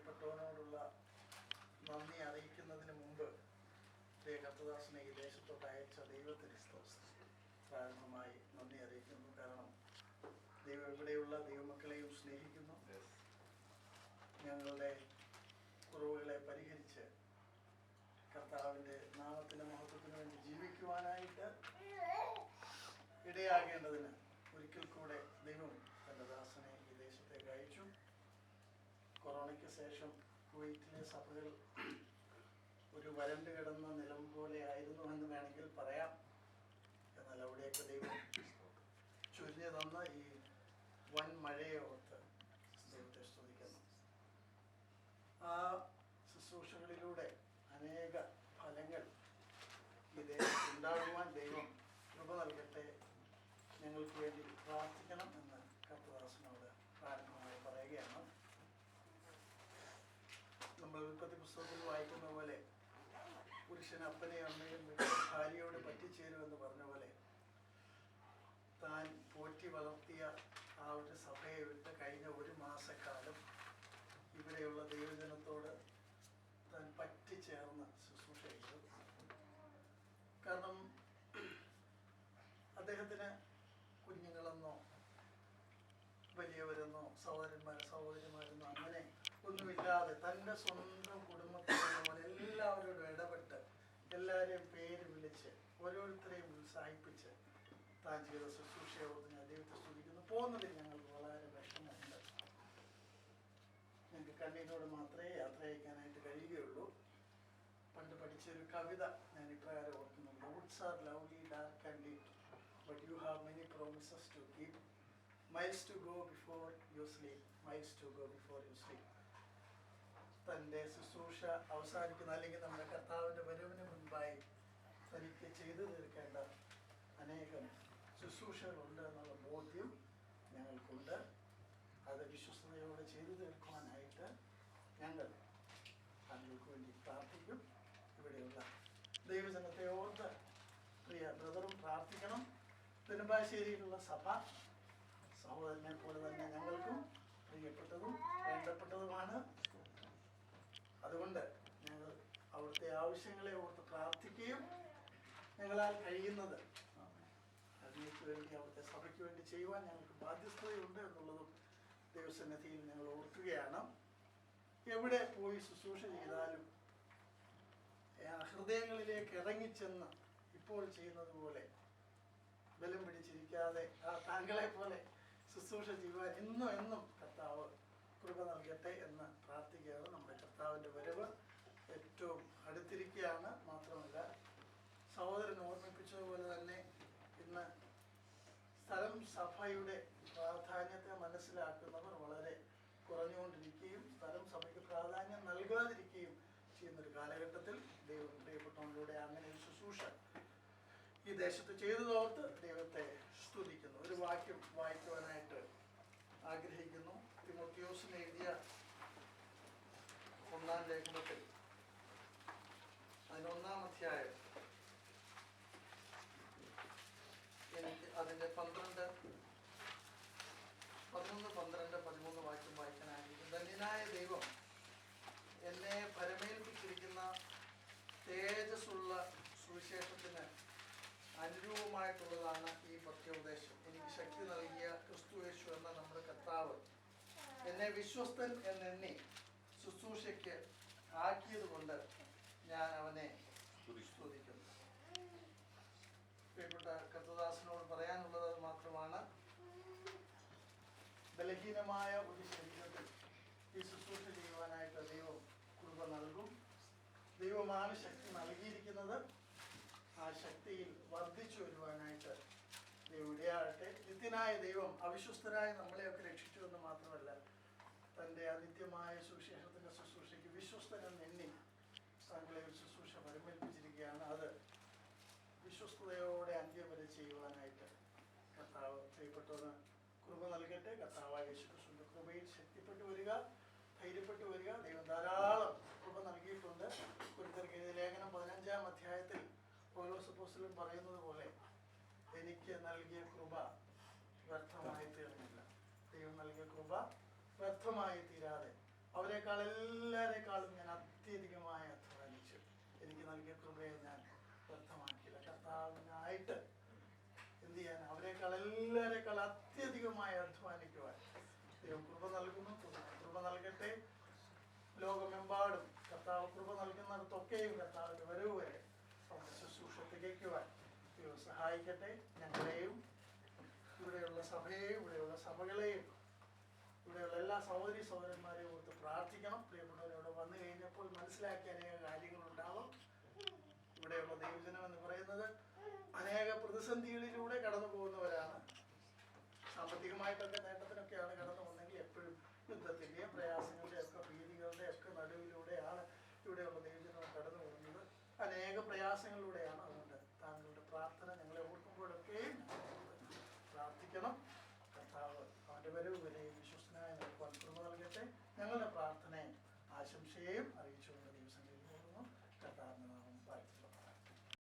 പ്രിയപ്പെട്ടവനോടുള്ള നന്ദി അറിയിക്കുന്നതിന് മുമ്പ് കർത്തദാസനെ ഈ ദേശത്തോട്ട് അയച്ച ദൈവത്തിന് പ്രാരംഭമായി നന്ദി അറിയിക്കുന്നു. കാരണം ദൈവം എവിടെയുള്ള ദൈവമക്കളെയും സ്നേഹിക്കുന്നു. ഞങ്ങളുടെ കുറവുകളെ പരിഹരിച്ച് കർത്താവിൻ്റെ നാമത്തിൻ്റെ മഹത്വത്തിന് വേണ്ടി ജീവിക്കുവാനായിട്ട് ഇടയാകേണ്ടതിന് ഒരിക്കൽ കൂടെ ദൈവം തൻ്റെ ദാസനെ ഈ ദേശത്തേക്ക് അയച്ചു. കൊറോണയ്ക്ക് ശേഷം കുവൈറ്റിലെ സഭകൾ ഒരു വരണ്ട് കിടന്ന നിലം പോലെ ആയിരുന്നു എന്ന് വേണമെങ്കിൽ പറയാം. എന്നാൽ അവിടെയൊക്കെ ദൈവം ചൊരിഞ്ഞു തന്ന ഈ വൻ മഴയെ ഓർത്ത് ദൈവത്തെ സ്തുതിക്കുന്നു. ആ ശുശ്രൂഷകളിലൂടെ അനേക ഫലങ്ങൾ ഈ ദേശത്ത് ഉണ്ടാകുവാൻ ദൈവം കൃപ നൽകട്ടെ. ഞങ്ങൾക്ക് വേണ്ടി പ്രാർത്ഥിക്കണം എന്ന് കർത്തദാസനോട് പ്രാരംഭമായി പറയുകയാണ്. നമ്മൾ ഉൽപ്പത്തി പുസ്തകത്തിൽ വായിക്കുന്ന പോലെ പുരുഷൻ അപ്പനെയും അമ്മയും ഭാര്യയോട് പറ്റിച്ചേരുമെന്ന് പറഞ്ഞ പോലെ താൻ പോറ്റി വളർത്തിയ ആ ഒരു സഭയെ വിട്ട് കഴിഞ്ഞ ഒരു മാസക്കാലം ഇവിടെയുള്ള ദൈവജനത്തോട് താൻ പറ്റിച്ചേർന്ന് ശുശ്രൂഷ ചെയ്തു. കാരണം അദ്ദേഹത്തിന് കുഞ്ഞുങ്ങളെന്നോ വലിയവരെന്നോ സഹോദരിമാരെന്നോ അങ്ങനെ ഒന്നുമില്ലാതെ തൻ്റെ സ്വന്തം കുടുംബത്തിലുള്ള പോലെ എല്ലാവരോടും ഇടപെട്ട് എല്ലാവരെയും പേര് വിളിച്ച് ഓരോരുത്തരെയും ഉത്സാഹിപ്പിച്ച് താൻ ചെയ്ത ശുശ്രൂഷയെ ഓർത്ത് ഞാൻ ദൈവത്തെ സ്തുതിക്കുന്നു. പോകുന്നതിൽ ഞങ്ങൾക്ക് വളരെ വിഷമമുണ്ട്. ഞങ്ങൾക്ക് കണ്ണീരോട് മാത്രമേ യാത്ര അയക്കാനായിട്ട് കഴിയുകയുള്ളൂ. പണ്ട് പഠിച്ചൊരു കവിത ഞാൻ ഇപ്രകാരം ഓർക്കുന്നു. Roots are lovely dark and deep but you have many promises to keep. Miles to go before you sleep. Miles to go before you sleep. തൻ്റെ ശുശ്രൂഷ അവസാനിക്കുന്ന അല്ലെങ്കിൽ നമ്മുടെ കർത്താവിൻ്റെ വരവിന് മുൻപായി തനിക്ക് ചെയ്തു തീർക്കേണ്ട അനേകം ശുശ്രൂഷകളുണ്ട് എന്നുള്ള ബോധ്യം ഞങ്ങൾക്കുണ്ട്. അത് വിശ്വസ്തയോടെ ചെയ്തു തീർക്കുവാനായിട്ട് ഞങ്ങൾ താങ്കൾക്ക് വേണ്ടി പ്രാർത്ഥിക്കും. ഇവിടെയുള്ള ദൈവജനത്തെ ഓർത്ത് പ്രിയ ബ്രദറും പ്രാർത്ഥിക്കണം. നെടുമ്പാശ്ശേരിയിലുള്ള സഭ സഹോദരനെ പോലെ തന്നെ ഞങ്ങൾക്കും പ്രിയപ്പെട്ടതും വേണ്ടപ്പെട്ടതുമാണ്. അതുകൊണ്ട് ഞങ്ങൾ അവിടുത്തെ ആവശ്യങ്ങളെ ഓർത്ത് പ്രാർത്ഥിക്കുകയും ഞങ്ങളാൽ കഴിയുന്നത് അതിലേക്ക് വേണ്ടി അവിടുത്തെ സഭയ്ക്ക് വേണ്ടി ചെയ്യുവാൻ ഞങ്ങൾക്ക് ബാധ്യസ്ഥതയുണ്ട് എന്നുള്ളതും ദൈവസന്നിധിയിൽ ഞങ്ങൾ ഓർക്കുകയാണ്. എവിടെ പോയി ശുശ്രൂഷ ചെയ്താലും ഹൃദയങ്ങളിലേക്ക് ഇറങ്ങിച്ചെന്ന് ഇപ്പോൾ ചെയ്യുന്നത് പോലെ ബലം പിടിച്ചിരിക്കാതെ താങ്കളെ പോലെ ശുശ്രൂഷ ചെയ്യുവാൻ എന്നും കർത്താവ് കൃപ നൽകട്ടെ എന്ന് പ്രാർത്ഥിക്കുകയാണ്. നമ്മുടെ കർത്താവിൻ്റെ വരവ് ഏറ്റവും അടുത്തിരിക്കുകയാണ്. മാത്രമല്ല സഹോദരൻ ഓർമ്മിപ്പിച്ചതുപോലെ തന്നെ ഇന്ന് സ്ഥലം സഭയുടെ പ്രാധാന്യത്തെ മനസ്സിലാക്കുന്നവർ വളരെ കുറഞ്ഞുകൊണ്ടിരിക്കുകയും സ്ഥലം സഭയ്ക്ക് പ്രാധാന്യം നൽകാതിരിക്കുകയും ചെയ്യുന്നൊരു കാലഘട്ടത്തിൽ ദൈവം പ്രിയപ്പെട്ടവരിലൂടെ അങ്ങനെ ഒരു ശുശ്രൂഷ ഈ ദേശത്ത് ചെയ്തതോർത്ത് ദൈവത്തെ സ്തുതിക്കുന്നു. ഒരു വാക്യം വായിക്കുവാനായിട്ട് ആഗ്രഹിക്കുന്നു. തിമോത്തിയോസിന് എഴുതിയ 1-ാം ലേഖനത്തിൽ അതിന് 1-ാം അധ്യായം എനിക്ക് അതിൻ്റെ 11, 12, 13 വാക്യം വായിക്കാൻ ആഗ്രഹിക്കുന്നു. ധന്യനായ ദൈവം എന്നെ പരമേൽപ്പിച്ചിരിക്കുന്ന തേജസ്സുള്ള സുവിശേഷത്തിന് അനുരൂപമായിട്ടുള്ളതാണ് ഈ പത്യോപദേശം. എനിക്ക് ശക്തി നൽകിയ ക്രിസ്തുയേശു എന്ന നമ്മുടെ കർത്താവ് എന്നെ വിശ്വസ്തൻ എന്നെണ്ണി ശുശ്രൂഷയ്ക്ക് ആക്കിയത് കൊണ്ട് ഞാൻ അവനെ സ്തുതിക്കുന്നു. പ്രിയപ്പെട്ട കർത്തദാസനോട് പറയാനുള്ളത് അത് മാത്രമാണ്. ബലഹീനമായ ഒരു ശരീരത്തിൽ ഈ ശുശ്രൂഷ ചെയ്യുവാനായിട്ട് ദൈവം കൃപ നൽകും. ദൈവമാണ് ശക്തി നൽകിയിരിക്കുന്നത്. ആ ശക്തിയിൽ വർദ്ധിച്ചു വരുവാനായിട്ട് ദൈവം ഇടയാകട്ടെ. നിത്യനായ ദൈവം അവിശ്വസ്തരായ നമ്മളെയൊക്കെ രക്ഷിച്ചു എന്ന് മാത്രമല്ല, തൻ്റെ അനിത്യമായ സുവിശേഷത്തിൻ്റെ ശുശ്രൂഷയ്ക്ക് വിശ്വസ്തനെന്ന് എണ്ണി താങ്കളെ ഒരു ശുശ്രൂഷ പരിമേൽപ്പിച്ചിരിക്കുകയാണ്. അത് വിശ്വസ്തയോടെ അന്ത്യം വരെ ചെയ്യുവാനായിട്ട് കർത്താവ് പ്രിയപ്പെട്ടവന് കൃപ നൽകട്ടെ. കർത്താവായ യേശുക്രിസ്തുവിൻ്റെ കൃപയിൽ ശക്തിപ്പെട്ടു വരിക, ധൈര്യപ്പെട്ടു വരിക. ദൈവം ധാരാളം കൃപ നൽകിയിട്ടുണ്ട്. കൊരിന്ത്യർക്ക് എഴുതിയ ലേഖനം 15-ാം അധ്യായത്തിൽ പൗലോസ് അപ്പോസ്തലൻ പറയുന്നത് പോലെ എനിക്ക് നൽകിയ കൃപ വ്യർത്ഥമായി തീർന്നില്ല. ദൈവം നൽകിയ കൃപ വ്യർത്ഥമായി തീരാതെ അവരെ എല്ലാവരെക്കാളും ഞാൻ അത്യധികമായി അധ്വാനിച്ചു. എനിക്ക് നൽകിയ കൃപയെ ഞാൻ വ്യർത്ഥമാക്കിയില്ല. കർത്താവിനായിട്ട് എന്ത് ചെയ്യാൻ? എല്ലാവരെക്കാൾ അത്യധികമായി അധ്വാനിക്കുവാൻ ദൈവം കൃപ നൽകുന്നു. കൃപ നൽകട്ടെ. ലോകമെമ്പാടും കർത്താവ് കൃപ നൽകുന്നിടത്തൊക്കെയും കർത്താവിൻ്റെ വരവ് വരെ ശുശ്രൂഷ തികയ്ക്കുവാൻ ദൈവം സഹായിക്കട്ടെ. ഞങ്ങളെയും ഇവിടെയുള്ള സഭയെയും ഇവിടെയുള്ള സഭകളെയും ഇവിടെയുള്ള എല്ലാ സഹോദരി സഹോദരന്മാരെയും ഓർത്ത് പ്രാർത്ഥിക്കണം. പ്രിയപ്പെട്ടവരോട് വന്നു കഴിഞ്ഞപ്പോൾ മനസ്സിലാക്കിയ അനേക കാര്യങ്ങളുണ്ടാവും. ഇവിടെയുള്ള ദൈവജനം എന്ന് പറയുന്നത് അനേക പ്രതിസന്ധികളിലൂടെ കടന്നു പോകുന്നവരാണ്. സാമ്പത്തികമായിട്ടൊക്കെ നേട്ടത്തിനൊക്കെയാണ് കടന്നു പോകുന്നതെങ്കിൽ എപ്പോഴും യുദ്ധത്തിൻ്റെയും പ്രയാസങ്ങളുടെയും ഒക്കെ ഭീതികളുടെയും ഒക്കെ നടുവിലൂടെയാണ് ഇവിടെയുള്ള ദൈവജനം കടന്നു പോകുന്നത്. അനേക പ്രയാസങ്ങളിലൂടെ